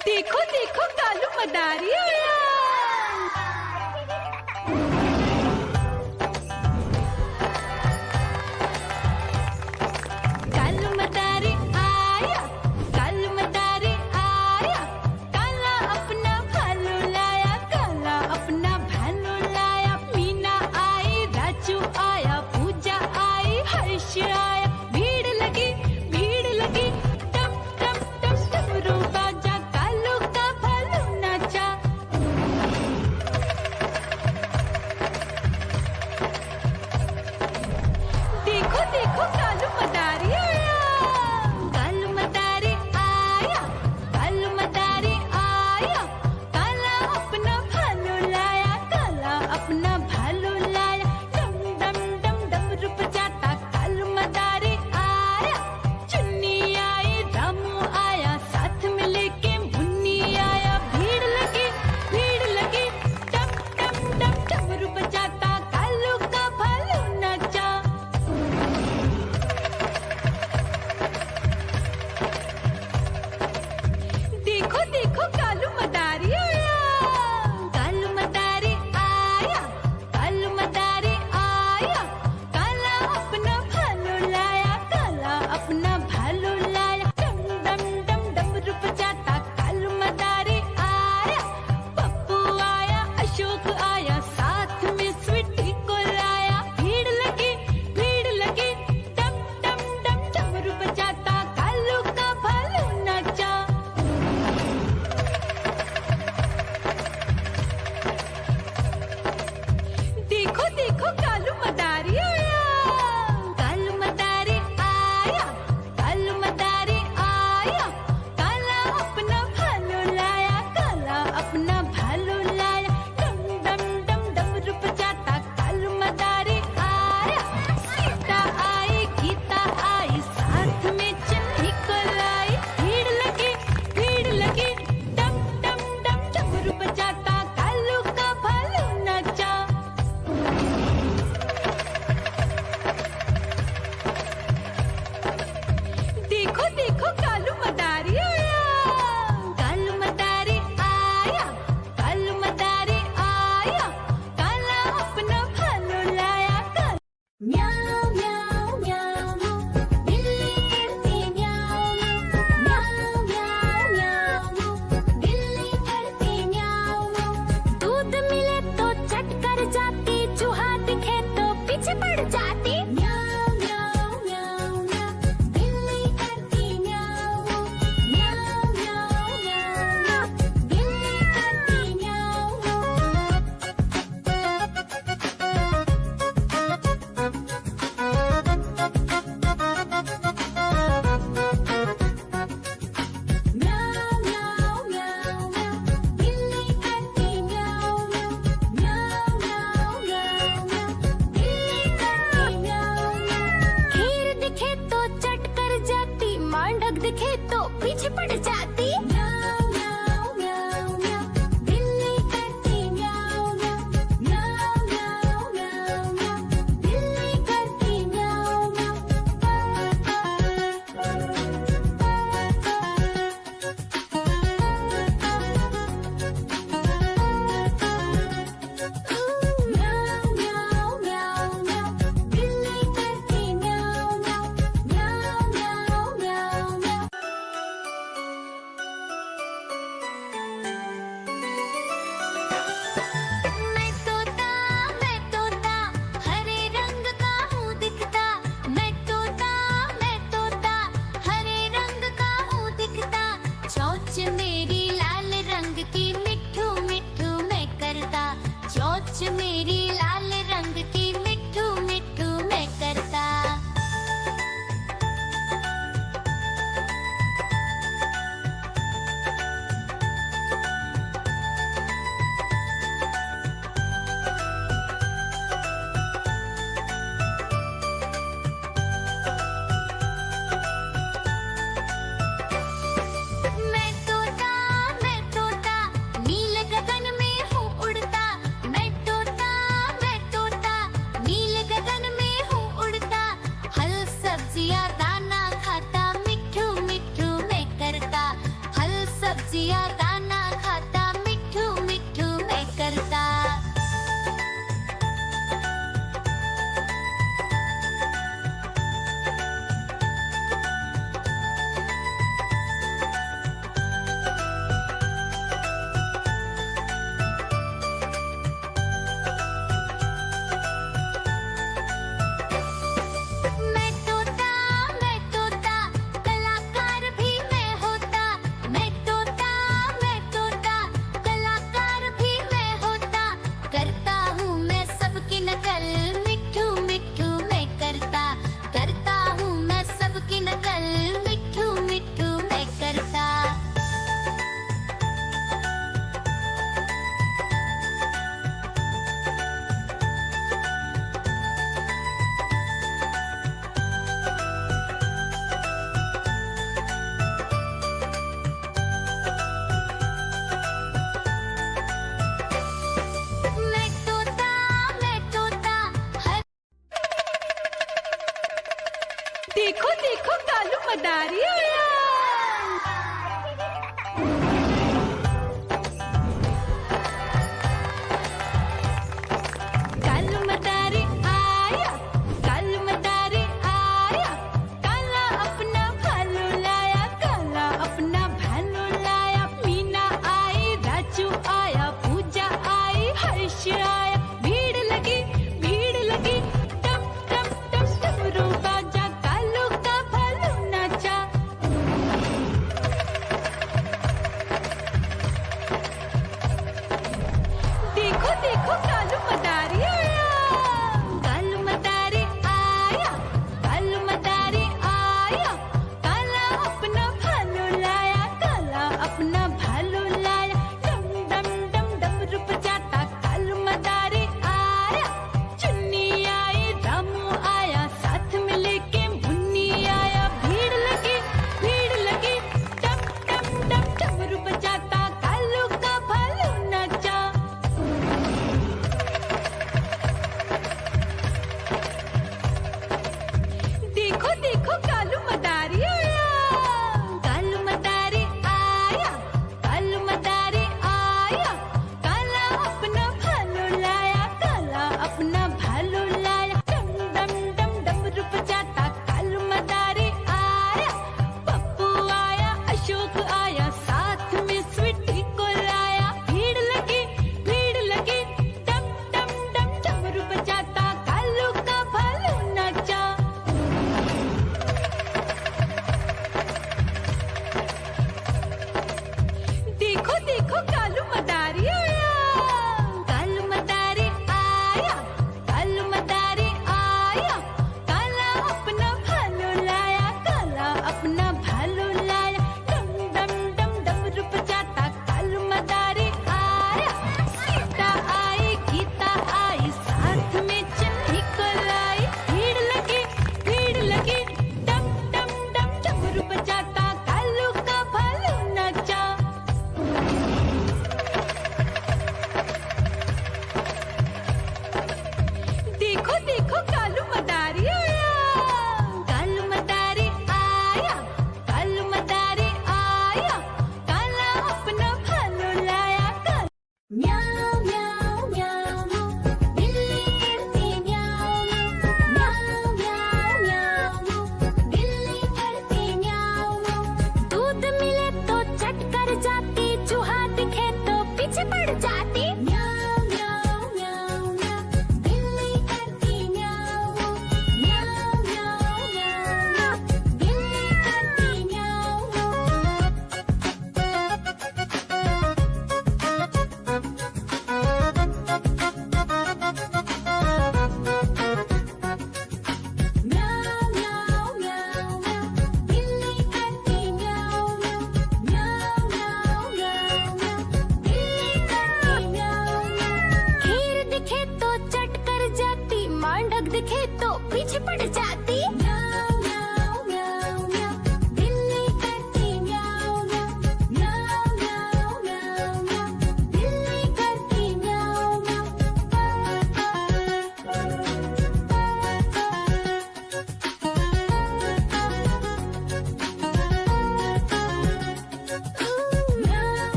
देखो देखो कालू मदारी आया। कालू मदारी आया, कालू मदारी आया, काला अपना भालू लाया, काला अपना भालू लाया। मीना आई, राजू आया, पूजा आई, हर्ष आया। भीड़ लगी टम टम टम डमरू बाजा, कालू का भालू नाचा। देखो देखो कालू मदारी आया, कालू मदारी आया, कालू मदारी आया, काला अपना भालू लाया, काला अपना भालू लाया। डम डम डम डमरू बजाता कालू मदारी आया। चुन्नी आई, रामू आया, साथ में लेके मुन्नी आया। भीड़ लगी टम टम टम डमरू बजाता कालू का भालू नाचा। देखो देखो कालू मदारी आया, कालू मदारी आया, कालू मदारी आया, काला अपना भालू लाया, काला अपना भालू लाया। डम डम डम डमरू बजाता कालू मदारी आया। पप्पू आया, अशोक आया, साथ में स्वीटी को लाया। भीड़ लगी टम टम डम डमरू बजाता कालू का भालू नाचा। देखो देखो कालू मदारी आया, कालू मदारी आया, कालू मदारी आया, काला अपना भालू लाया, काला अपना भालू लाया। डम डम डम डमरू बजाता कालू मदारी आया। सीता आई, गीता आई, साथ में चन्नी को लाई। भीड़ लगी डम डम डम डमरू बजाता कालू का भालू नाचा। देखो देखो कालू मदारी आया, कालू मदारी आया, कालू मदारी आया, काला अपना भालू लाया। म्याऊ म्याऊ म्याऊ, बिल्ली करती म्याऊ म्याऊ म्याऊ म्याऊ, बिल्ली करती म्याऊ। दूध मिले तो चट कर जाती, चूहा दिखे तो पीछे पड़ जाती। म्याऊ म्याऊ म्याऊ म्याऊ, बिल्ली करती म्याऊ म्याऊ म्याऊ म्याऊ, बिल्ली करती म्याऊ। म्याऊ म्याऊ म्याऊ म्याऊ, बिल्ली करती म्याऊ म्याऊ म्याऊ म्याऊ म्याऊ, बिल्ली करती म्याऊ। खीर दिखे तो चट कर जाती, मांडक दिखे तो पीछे पड़ जाती। म्याऊ म्याऊ म्याऊ म्याऊ, बिल्ली करती म्याऊ म्याऊ म्याऊ म्याऊ म्याऊ म्याऊ, बिल्ली करती म्याऊ म्याऊ म्याऊ म्याऊ म्याऊ, बिल्ली करती म्याऊ म्याऊ म्याऊ म्याऊ म्याऊ म्याऊ। मदारी आया। कालू मदारी आया, कालू मदारी आया, काला अपना भालू लाया, काला अपना भालू लाया। मीना आई, राजू आया, पूजा आई, हर्ष आया। भीड़ लगी टम टम टम डमरू बाजा, कालू का भालू नाचा। देखो देखो कालू मदारी आया, कालू मदारी आया, कालू मदारी आया, काला अपना भालू लाया, काला अपना भालू लाया। डम डम डम डमरू बजाता कालू मदारी आया। चुन्नी आई, रामू आया, साथ में लेके मुन्नी आया। भीड़ लगी टम टम टम डमरू बजाता कालू का भालू नाचा। देखो देखो कालू मदारी आया, कालू मदारी आया, कालू मदारी आया, काला अपना भालू लाया, काला अपना भालू लाया। डम डम डम डमरू बजाता कालू मदारी आया। पप्पू आया, अशोक आया, साथ में स्वीटी को लाया। भीड़ लगी टम टम डम डमरू बजाता कालू का भालू नाचा। देखो देखो कालू मदारी आया, कालू मदारी आया, कालू मदारी आया, काला अपना भालू लाया, काला अपना भालू लाया। डम डम डम डमरू बजाता कालू मदारी आया। सीता आई, गीता आई, साथ में चन्नी को लाई। भीड़ लगी टम टम डम डमरू बजाता कालू का भालू नाचा। देखो देखो कालू मदारी आया, कालू मदारी आया, कालू मदारी आया, काला अपना भालू लाया। म्याऊ म्याऊ म्याऊ, बिल्ली करती म्याऊ म्याऊ म्याऊ म्याऊ, बिल्ली करती म्याऊ। दूध मिले तो चट कर जाती, चूहा दिखे तो पीछे पड़ जाती। म्याऊ म्याऊ म्याऊ म्याऊ, बिल्ली करती म्याऊ म्याऊ म्याऊ म्याऊ, बिल्ली करती म्याऊ। म्याऊ म्याऊ म्याऊ म्याऊ, बिल्ली करती म्याऊ म्याऊ म्याऊ म्याऊ म्याऊ, बिल्ली करती म्याऊ म्याऊ। खीर दिखे तो चट कर जाती, मांडक दिखे तो पीछे पड़ जाती। म्याऊ म्याऊ म्याऊ म्याऊ, बिल्ली करती म्याऊ म्याऊ म्याऊ म्याऊ म्याऊ म्याऊ, बिल्ली करती म्याऊ म्याऊ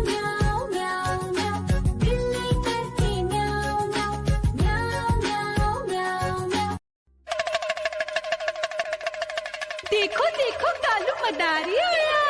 म्याऊ म्याऊ म्याऊ, बिल्ली करती म्याऊ म्याऊ म्याऊ म्याऊ म्याऊ म्याऊ। देखो देखो कालू मदारी आया।